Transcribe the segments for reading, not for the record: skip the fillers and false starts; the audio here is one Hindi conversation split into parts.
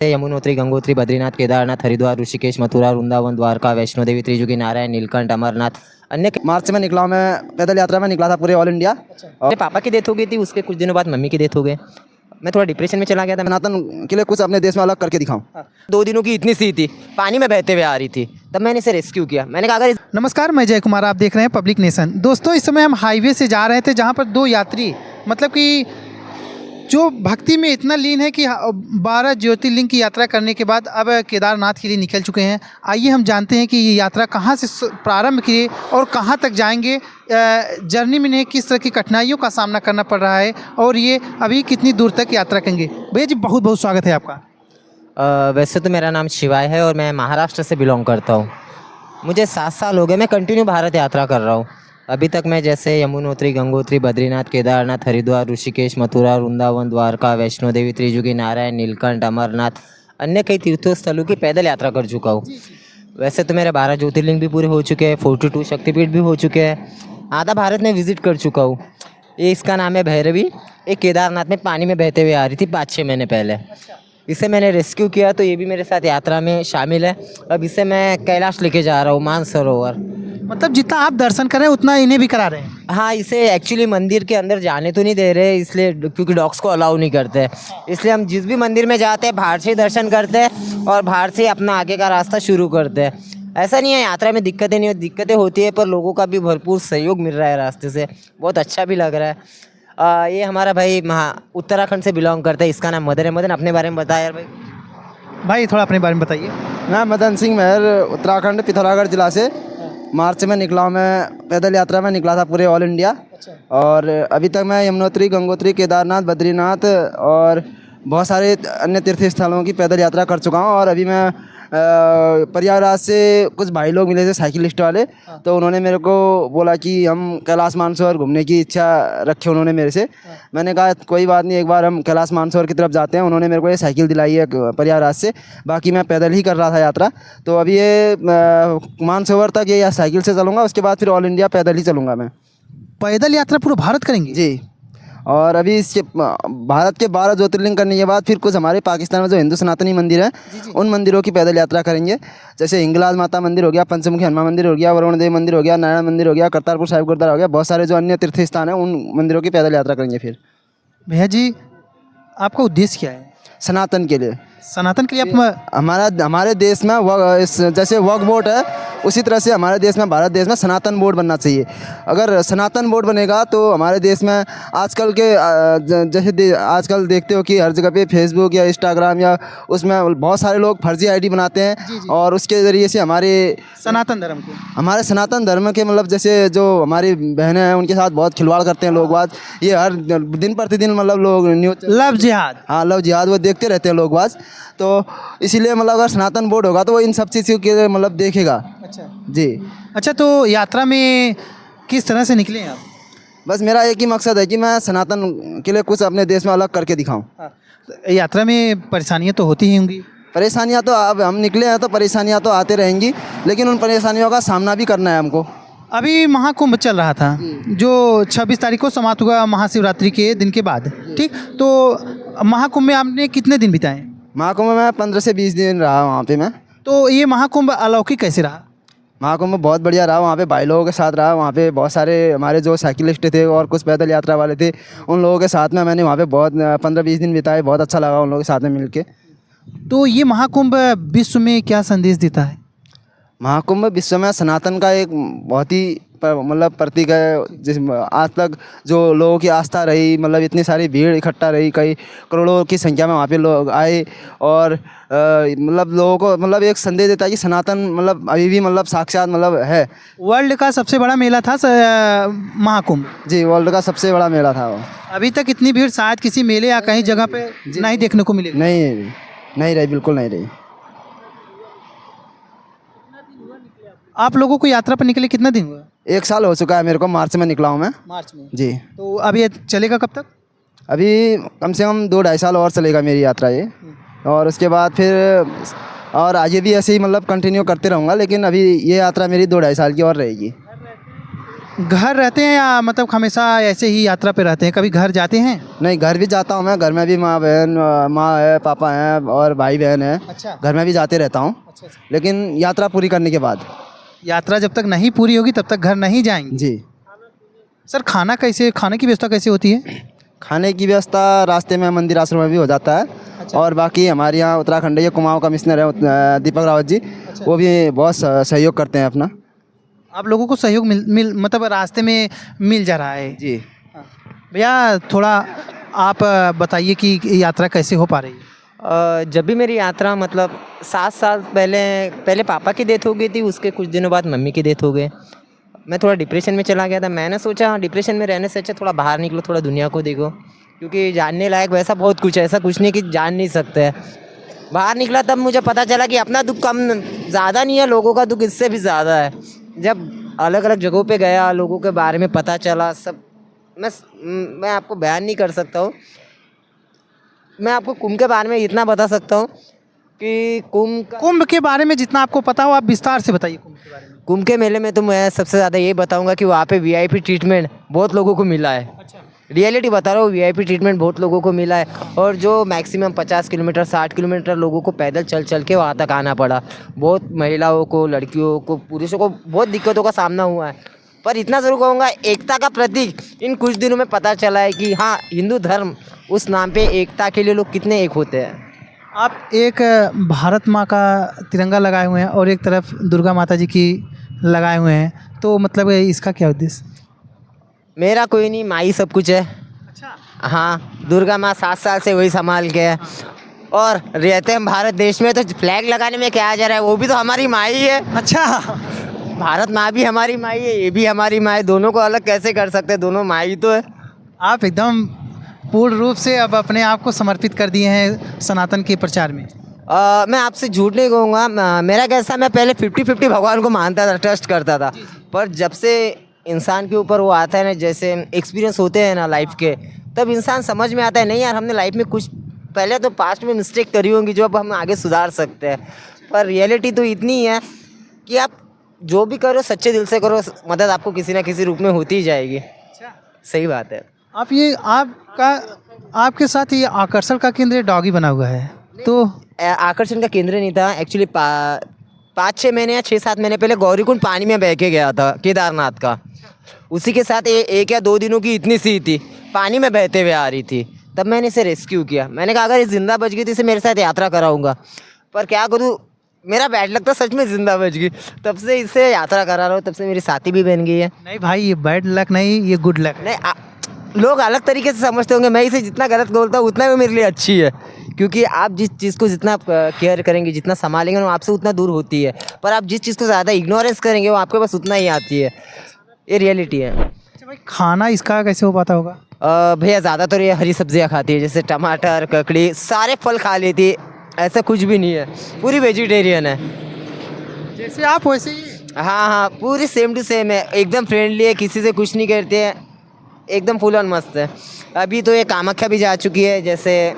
यमुनोत्री, गंगोत्री, बद्रीनाथ, केदारनाथ, हरिद्वार, ऋषिकेश, मथुरा, वृंदावन, द्वारका, वैष्णो देवी, त्रिजुगी, नारायण, नीलकंठ, अमरनाथ, अन्य मार्च में निकला हूँ मैं, पैदल यात्रा में निकला था पूरे ऑल इंडिया। मेरे पापा की डेथ हो गई थी, उसके कुछ दिनों बाद मम्मी की डेथ हो गई। मैं थोड़ा डिप्रेशन में चला गया था। सनातन के लिए कुछ अपने देश में अलग करके दिखाऊं। 2 दिनों की इतनी सी थी, पानी में बहते हुए आ रही थी, तब मैंने इसे रेस्क्यू किया। मैंने कहा अगर नमस्कार, मैं जय कुमार, आप देख रहे हैं पब्लिक नेशन। दोस्तों, इस समय हम हाईवे से जा रहे थे जहां पर 2 यात्री मतलब कि जो भक्ति में इतना लीन है कि 12 ज्योतिर्लिंग की यात्रा करने के बाद अब केदारनाथ के लिए निकल चुके हैं। आइए हम जानते हैं कि ये यात्रा कहाँ से प्रारंभ किए और कहाँ तक जाएंगे, जर्नी में इन्हें किस तरह की कठिनाइयों का सामना करना पड़ रहा है और ये अभी कितनी दूर तक यात्रा करेंगे। भैया जी, बहुत बहुत स्वागत है आपका। वैसे तो मेरा नाम शिवाय है और मैं महाराष्ट्र से बिलोंग करता हूँ। मुझे 7 साल हो गए, मैं कंटिन्यू भारत यात्रा कर रहा हूँ। अभी तक मैं जैसे यमुनोत्री, गंगोत्री, बद्रीनाथ, केदारनाथ, हरिद्वार, ऋषिकेश, मथुरा, वृंदावन, द्वारका, वैष्णो देवी, त्रिजुगी, नारायण, नीलकंठ, अमरनाथ, अन्य कई तीर्थों स्थलों की पैदल यात्रा कर चुका हूँ। वैसे तो मेरे 12 ज्योतिर्लिंग भी पूरे हो चुके हैं, 42 शक्तिपीठ भी हो चुके हैं, आधा भारत में विजिट कर चुका हूँ। ये इसका नाम है भैरवी। एक केदारनाथ में पानी में बहते हुए आ रही थी 5-6 महीने पहले। इसे मैंने रेस्क्यू किया तो ये भी मेरे साथ यात्रा में शामिल है। अब इसे मैं कैलाश लेके जा रहा हूँ, मानसरोवर। मतलब जितना आप दर्शन कर रहे हैं उतना इन्हें भी करा रहे हैं। हाँ, इसे एक्चुअली मंदिर के अंदर जाने तो नहीं दे रहे, इसलिए क्योंकि डॉग्स को अलाउ नहीं करते। इसलिए हम जिस भी मंदिर में जाते हैं बाहर से ही दर्शन करते हैं और बाहर से ही अपना आगे का रास्ता शुरू करते हैं। ऐसा नहीं है यात्रा में दिक्कतें नहीं होती, दिक्कतें होती है पर लोगों का भी भरपूर सहयोग मिल रहा है रास्ते से, बहुत अच्छा भी लग रहा है। ये हमारा भाई उत्तराखंड से बिलोंग करता है, इसका नाम मदन है। मदन, अपने बारे में बताया यार भाई। भाई थोड़ा अपने बारे में बताइए। मैं मदन सिंह महर, उत्तराखंड पिथौरागढ़ जिला से मार्च में निकला हूँ। मैं पैदल यात्रा में निकला था पूरे ऑल इंडिया। और अभी तक मैं यमुनोत्री, गंगोत्री, केदारनाथ, बद्रीनाथ और बहुत सारे अन्य तीर्थ स्थलों की पैदल यात्रा कर चुका हूँ। और अभी मैं प्रयागराज से कुछ भाई लोग मिले थे साइकिलिस्ट वाले, तो उन्होंने मेरे को बोला कि हम कैलाश मानसरोवर घूमने की इच्छा रखी उन्होंने मेरे से। मैंने कहा कोई बात नहीं, एक बार हम कैलाश मानसरोवर की तरफ जाते हैं। उन्होंने मेरे को ये साइकिल दिलाई है प्रयागराज से, बाकी मैं पैदल ही कर रहा था यात्रा। तो अभी ये मानसरोवर तक ये साइकिल से चलूँगा, उसके बाद फिर ऑल इंडिया पैदल ही चलूँगा मैं। पैदल यात्रा पूरा भारत करेंगे जी। और अभी इसके भारत के 12 ज्योतिर्लिंग करने के बाद फिर कुछ हमारे पाकिस्तान में जो हिंदू सनातनी मंदिर है उन मंदिरों की पैदल यात्रा करेंगे। जैसे हिंगलाज माता मंदिर हो गया, पंचमुखी हनुमान मंदिर हो गया, वरुण देव मंदिर हो गया, नारायण मंदिर हो गया, करतारपुर साहिब गुरुद्वारा हो गया, बहुत सारे जो अन्य तीर्थ स्थान हैं उन मंदिरों की पैदल यात्रा करेंगे। फिर भैया जी, आपका उद्देश्य क्या है सनातन के लिए? सनातन के लिए आप हमारे देश में जैसे वक्फ बोर्ड है, उसी तरह से हमारे देश में, भारत देश में सनातन बोर्ड बनना चाहिए। अगर सनातन बोर्ड बनेगा तो हमारे देश में आजकल के जैसे आजकल देखते हो कि हर जगह पे फेसबुक या इंस्टाग्राम या उसमें बहुत सारे लोग फर्जी आईडी बनाते हैं और उसके ज़रिए से हमारे सनातन धर्म के मतलब जैसे जो हमारी बहनें हैं उनके साथ बहुत खिलवाड़ करते हैं लोग बाज। ये हर दिन प्रतिदिन मतलब लोग न्यूज़ लव जिहाद, हाँ लव जिहाद वो देखते रहते हैं लोग बाज। तो इसीलिए मतलब अगर सनातन बोर्ड होगा तो वो इन सब चीज़ों के मतलब देखेगा। अच्छा जी। अच्छा, तो यात्रा में किस तरह से निकले हैं आप? बस मेरा एक ही मकसद है कि मैं सनातन के लिए कुछ अपने देश में अलग करके दिखाऊं। यात्रा में परेशानियां तो होती ही होंगी। परेशानियां तो अब हम निकले हैं तो परेशानियां तो आते रहेंगी, लेकिन उन परेशानियों का सामना भी करना है हमको। अभी महाकुंभ चल रहा था जो 26 तारीख को समाप्त हुआ, महाशिवरात्रि के दिन के बाद, ठीक? तो महाकुंभ में आपने कितने दिन बिताए? महाकुंभ में 15 से 20 दिन रहा वहाँ पे मैं। तो ये महाकुंभ अलौकिक कैसे रहा? महाकुंभ बहुत बढ़िया रहा, वहाँ पे भाई लोगों के साथ रहा। वहाँ पे बहुत सारे हमारे जो साइकिलिस्ट थे और कुछ पैदल यात्रा वाले थे, उन लोगों के साथ में मैंने वहाँ पे बहुत 15-20 दिन बिताए। बहुत अच्छा लगा उन लोगों के साथ में मिलके। तो ये महाकुंभ विश्व में क्या संदेश देता है? महाकुंभ विश्व में सनातन का एक बहुत ही मतलब प्रतीक है। जिस आज तक जो लोगों की आस्था रही, मतलब इतनी सारी भीड़ इकट्ठा रही, कई करोड़ों की संख्या में वहाँ पे लोग आए और मतलब लोगों को मतलब एक संदेश देता है कि सनातन मतलब अभी भी मतलब साक्षात मतलब है। वर्ल्ड का सबसे बड़ा मेला था महाकुंभ। जी, वर्ल्ड का सबसे बड़ा मेला था वो। अभी तक इतनी भीड़ शायद किसी मेले या कहीं जगह पे नहीं देखने को मिलेगी। नहीं रही, बिल्कुल नहीं रही। आप लोगों को यात्रा पर निकले कितना दिन हुआ? 1 साल हो चुका है मेरे को। मार्च में निकला हूँ मैं। मार्च में? जी। तो अब ये चलेगा कब तक? अभी कम से कम 2-2.5 साल और चलेगा मेरी यात्रा ये। और उसके बाद फिर और आगे भी ऐसे ही मतलब कंटिन्यू करते रहूँगा, लेकिन अभी ये यात्रा मेरी 2-2.5 साल की और रहेगी। घर रहते हैं या मतलब हमेशा ऐसे ही यात्रा पे रहते हैं, कभी घर जाते हैं? नहीं, घर भी जाता हूँ मैं। घर में भी माँ है, पापा हैं और भाई बहन है। अच्छा। घर में भी जाते रहता हूँ, लेकिन यात्रा पूरी करने के बाद। यात्रा जब तक नहीं पूरी होगी तब तक घर नहीं जाएंगे। जी। सर खाने की व्यवस्था कैसे होती है? खाने की व्यवस्था रास्ते में मंदिर आश्रम में भी हो जाता है। और बाकी हमारे यहाँ उत्तराखंड ये कुमाऊँ कमिश्नर है दीपक रावत जी, वो भी बहुत सहयोग करते हैं अपना। आप लोगों को सहयोग मिल मतलब रास्ते में मिल जा रहा है? जी। भैया थोड़ा आप बताइए कि यात्रा कैसे हो पा रही है? जब भी मेरी यात्रा मतलब 7 साल पहले पापा की डेथ हो गई थी, उसके कुछ दिनों बाद मम्मी की डेथ हो गई। मैं थोड़ा डिप्रेशन में चला गया था। मैंने सोचा डिप्रेशन में रहने से अच्छा थोड़ा बाहर निकलो, थोड़ा दुनिया को देखो, क्योंकि जानने लायक वैसा बहुत कुछ है, ऐसा कुछ नहीं कि जान नहीं सकते हैं। बाहर निकला तब मुझे पता चला कि अपना दुख कम ज़्यादा नहीं है, लोगों का दुख इससे भी ज़्यादा है। जब अलग अलग जगहों पे गया, लोगों के बारे में पता चला सब, मैं आपको बयान नहीं कर सकता हूँ। मैं आपको कुंभ के बारे में इतना बता सकता हूँ कि कुंभ के बारे में जितना आपको पता हो आप विस्तार से बताइए कुंभ के बारे में। कुंभ के मेले में तो मैं सबसे ज़्यादा ये बताऊंगा कि वहाँ पे वीआईपी ट्रीटमेंट बहुत लोगों को मिला है। रियलिटी बता रहा हूँ, वीआईपी ट्रीटमेंट बहुत लोगों को मिला है। और जो मैक्सिमम 50 किलोमीटर 60 किलोमीटर लोगों को पैदल चल चल के वहाँ तक आना पड़ा। बहुत महिलाओं को, लड़कियों को, पुरुषों को बहुत दिक्कतों का सामना हुआ है। पर इतना ज़रूर कहूँगा, एकता का प्रतीक इन कुछ दिनों में पता चला है कि हाँ, हिंदू धर्म उस नाम पे एकता के लिए लोग कितने एक होते हैं। आप एक भारत माँ का तिरंगा लगाए हुए हैं और एक तरफ दुर्गा माता जी की लगाए हुए हैं, तो मतलब इसका क्या उद्देश्य? मेरा कोई नहीं, माई सब कुछ है। अच्छा। हाँ, दुर्गा माँ 7 साल से वही संभाल के है। और रहते हैं भारत देश में, तो फ्लैग लगाने में क्या आ जा रहा है, वो भी तो हमारी माँ ही है। अच्छा। भारत माँ भी हमारी माँ ही है, ये भी हमारी माँ है। दोनों को अलग कैसे कर सकते हैं, दोनों माँ ही तो है। आप एकदम पूर्ण रूप से अब अपने आप को समर्पित कर दिए हैं सनातन के प्रचार में। मैं आपसे झूठ नहीं कहूँगा, मेरा कैसा, मैं पहले 50-50 भगवान को मानता था, ट्रस्ट करता था। पर जब से इंसान के ऊपर वो आता है ना, जैसे एक्सपीरियंस होते हैं ना लाइफ के, तब इंसान समझ में आता है नहीं यार, हमने लाइफ में कुछ पहले तो पास्ट में मिस्टेक करी होंगी जो अब हम आगे सुधार सकते हैं। पर रियलिटी तो इतनी है कि आप जो भी करो सच्चे दिल से करो, मदद आपको किसी ना किसी रूप में होती ही जाएगी। सही बात है। आपके साथ ये आकर्षण का केंद्र डॉगी बना हुआ है, तो आकर्षण का केंद्र नहीं था एक्चुअली। 5-6 महीने या 6-7 महीने पहले गौरीकुंड पानी में बह के गया था केदारनाथ का। उसी के साथ 1 या 2 दिनों की इतनी सी थी, पानी में बहते हुए आ रही थी। तब मैंने इसे रेस्क्यू किया। मैंने कहा अगर ये ज़िंदा बच गई तो इसे मेरे साथ यात्रा कराऊंगा। पर क्या करूँ, मेरा बैड लक था, सच में ज़िंदा बच गई। तब से इसे यात्रा करा रहा हूँ, तब से मेरी साथी भी बन गई है। नहीं भाई, ये बैड लक नहीं, ये गुड लक। नहीं, लोग अलग तरीके से समझते होंगे। मैं इसे जितना गलत बोलता हूँ उतना वो मेरे लिए अच्छी है, क्योंकि आप जिस चीज़ को जितना केयर करेंगे, जितना संभालेंगे, वो आपसे उतना दूर होती है। पर आप जिस चीज़ को ज़्यादा इग्नोरेंस करेंगे, वो आपके पास उतना ही आती है। ये रियलिटी है। अच्छा भाई, खाना इसका कैसे हो पाता होगा? भैया ज़्यादातर ये हरी सब्जियाँ खाती है, जैसे टमाटर, ककड़ी, सारे फल खा लेती है। ऐसा कुछ भी नहीं है, पूरी वेजिटेरियन है। जैसे आप वैसे ही? हाँ हाँ, पूरी सेम टू सेम है, एकदम फ्रेंडली है, किसी से कुछ नहीं करते हैं, एकदम फुल ऑन मस्त है। अभी तो ये कामाख्या भी जा चुकी है, जैसे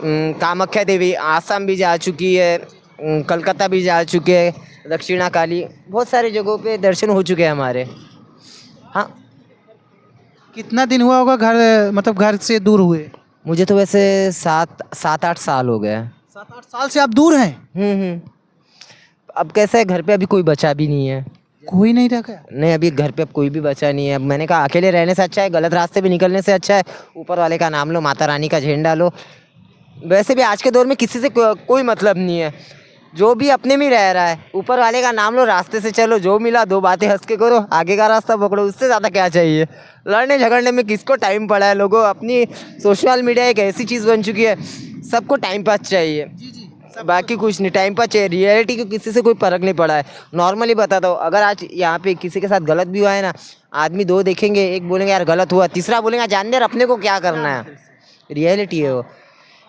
कामाख्या देवी आसाम भी जा चुकी है, कलकत्ता भी जा चुके हैं, दक्षिणा काली, बहुत सारे जगहों पे दर्शन हो चुके हैं हमारे। हाँ। कितना दिन हुआ होगा घर, मतलब घर से दूर हुए? मुझे तो वैसे 7-8 साल हो गए। 7-8 साल से आप दूर हैं? अब कैसा है, घर पे अभी कोई बचा भी नहीं है। कोई नहीं रखा? नहीं, अभी घर पे अब कोई भी बचा नहीं है। अब मैंने कहा अकेले रहने से अच्छा है, गलत रास्ते पे निकलने से अच्छा है, ऊपर वाले का नाम लो, माता रानी का झंडा लो। वैसे भी आज के दौर में किसी से कोई मतलब नहीं है, जो भी अपने में रह रहा है, ऊपर वाले का नाम लो, रास्ते से चलो, जो मिला 2 बातें हंस के करो, आगे का रास्ता पकड़ो, उससे ज़्यादा क्या चाहिए। लड़ने झगड़ने में किसको टाइम पड़ा है। लोगों अपनी सोशल मीडिया एक ऐसी चीज़ बन चुकी है, सबको टाइम पास चाहिए, बाकी कुछ नहीं, टाइम पास चाहिए। रियलिटी को किसी से कोई फर्क नहीं पड़ा है। नॉर्मली बताता हूँ, अगर आज यहाँ पे किसी के साथ गलत भी हुआ है ना, आदमी 2 देखेंगे, एक बोलेंगे यार गलत हुआ, तीसरा बोलेंगे जान दे अपने को क्या करना है। रियलिटी है वो।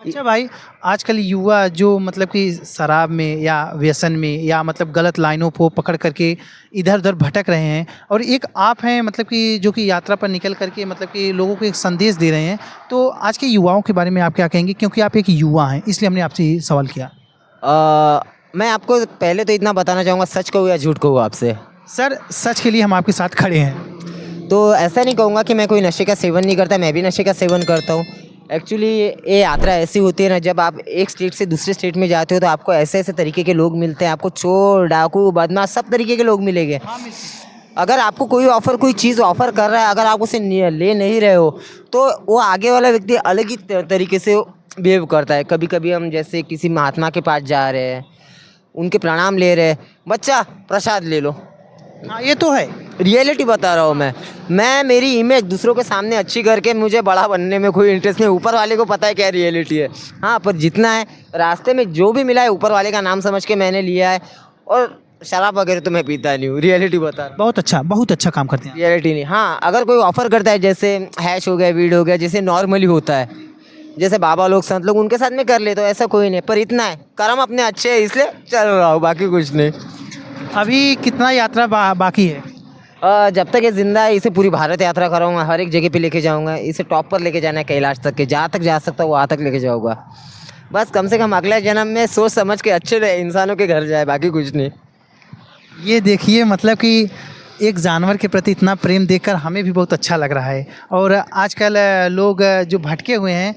अच्छा भाई, आजकल युवा जो मतलब कि शराब में या व्यसन में या मतलब गलत लाइनों को पकड़ करके इधर उधर भटक रहे हैं, और एक आप हैं मतलब कि जो कि यात्रा पर निकल करके मतलब कि लोगों को एक संदेश दे रहे हैं, तो आज के युवाओं के बारे में आप क्या कहेंगे? क्योंकि आप एक युवा हैं, इसलिए हमने आपसे ये सवाल किया। मैं आपको पहले तो इतना बताना चाहूँगा, सच कहूँ या झूठ कहूँ आपसे? सर, सच के लिए हम आपके साथ खड़े हैं। तो ऐसा नहीं कहूँगा कि मैं कोई नशे का सेवन नहीं करता, मैं भी नशे का सेवन करता हूँ। एक्चुअली ये यात्रा ऐसी होती है ना, जब आप एक स्टेट से दूसरे स्टेट में जाते हो तो आपको ऐसे ऐसे तरीके के लोग मिलते हैं, आपको चोर डाकू बदमाश सब तरीके के लोग मिलेंगे। अगर आपको कोई ऑफ़र कोई चीज़ ऑफ़र कर रहा है, अगर आप उसे ले नहीं रहे हो तो वो आगे वाला व्यक्ति अलग ही तरीके से बिहेव करता है। कभी कभी हम जैसे किसी महात्मा के पास जा रहे हैं, उनके प्रणाम ले रहे हैं, बच्चा प्रसाद ले लो। हाँ ये तो है। रियलिटी बता रहा हूँ मैं मेरी इमेज दूसरों के सामने अच्छी करके मुझे बड़ा बनने में कोई इंटरेस्ट नहीं, ऊपर वाले को पता है क्या रियलिटी है। हाँ, पर जितना है रास्ते में जो भी मिला है ऊपर वाले का नाम समझ के मैंने लिया है, और शराब वगैरह तो मैं पीता नहीं हूँ, रियलिटी बता रहा हूँ। बहुत अच्छा काम करते हैं। रियलिटी नहीं। हाँ, अगर कोई ऑफ़र करता है जैसे हैश हो गया, वीड हो गया, जैसे नॉर्मली होता है, जैसे बाबा लोग संत लोग उनके साथ में कर लेते हो, ऐसा कोई नहीं। पर इतना है कर्म अपने अच्छे है इसलिए चल रहा हूँ, बाकी कुछ नहीं। अभी कितना यात्रा बाकी है? जब तक ये जिंदा है इसे पूरी भारत यात्रा कराऊंगा, हर एक जगह पे लेके जाऊंगा, इसे टॉप पर लेके जाना है, कैलाश तक के, जहाँ तक जा सकता हूँ वहाँ तक लेके जाऊंगा। बस कम से कम अगले जन्म में सोच समझ के अच्छे इंसानों के घर जाए, बाकी कुछ नहीं। ये देखिए, मतलब कि एक जानवर के प्रति इतना प्रेम देखकर हमें भी बहुत अच्छा लग रहा है। और आजकल लोग जो भटके हुए हैं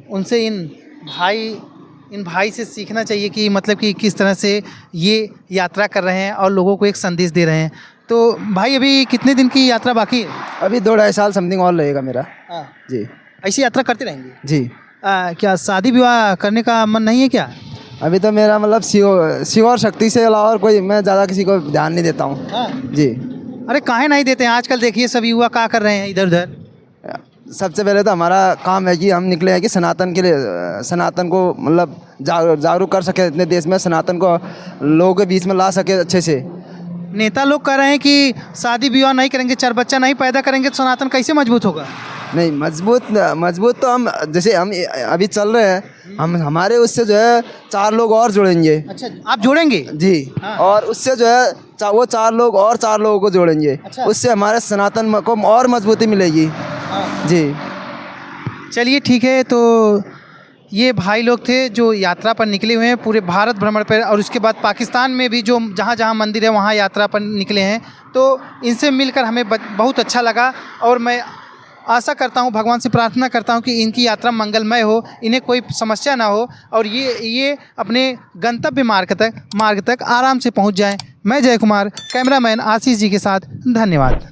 उनसे इन भाई से सीखना चाहिए कि मतलब कि किस तरह से ये यात्रा कर रहे हैं और लोगों को एक संदेश दे रहे हैं। तो भाई अभी कितने दिन की यात्रा बाकी है? अभी 2-2.5 साल समथिंग और लगेगा मेरा। हाँ, जी ऐसी यात्रा करते रहेंगे जी। क्या शादी विवाह करने का मन नहीं है क्या? अभी तो मेरा मतलब शिव और शक्ति से अलावा और कोई, मैं ज़्यादा किसी को ध्यान नहीं देता हूँ। हाँ। जी। अरे काहे नहीं देते हैं? आजकल देखिए सब युवा क्या कर रहे हैं इधर उधर। सबसे पहले तो हमारा काम है कि हम निकले हैं कि सनातन के लिए, सनातन को मतलब जागरूक कर सके इतने देश में, सनातन को लोगों के बीच में ला सके अच्छे से। नेता लोग कह रहे हैं कि शादी विवाह नहीं करेंगे, 4 बच्चा नहीं पैदा करेंगे तो सनातन कैसे मजबूत होगा? नहीं, मजबूत तो हम जैसे हम अभी चल रहे हैं, हम हमारे उससे जो है 4 लोग और जोड़ेंगे। अच्छा, आप जोड़ेंगे? जी। हाँ। और उससे जो है वो 4 लोग और 4 लोगों को जोड़ेंगे। अच्छा। उससे हमारे सनातन को और मजबूती मिलेगी। हाँ। जी। चलिए ठीक है। तो ये भाई लोग थे जो यात्रा पर निकले हुए हैं पूरे भारत भ्रमण पर, और उसके बाद पाकिस्तान में भी जो जहाँ जहाँ मंदिर है वहाँ यात्रा पर निकले हैं। तो इनसे मिलकर हमें बहुत अच्छा लगा, और मैं आशा करता हूँ, भगवान से प्रार्थना करता हूँ कि इनकी यात्रा मंगलमय हो, इन्हें कोई समस्या ना हो, और ये अपने गंतव्य मार्ग तक आराम से पहुँच जाएँ। मैं जय कुमार, कैमरामैन आशीष जी के साथ, धन्यवाद।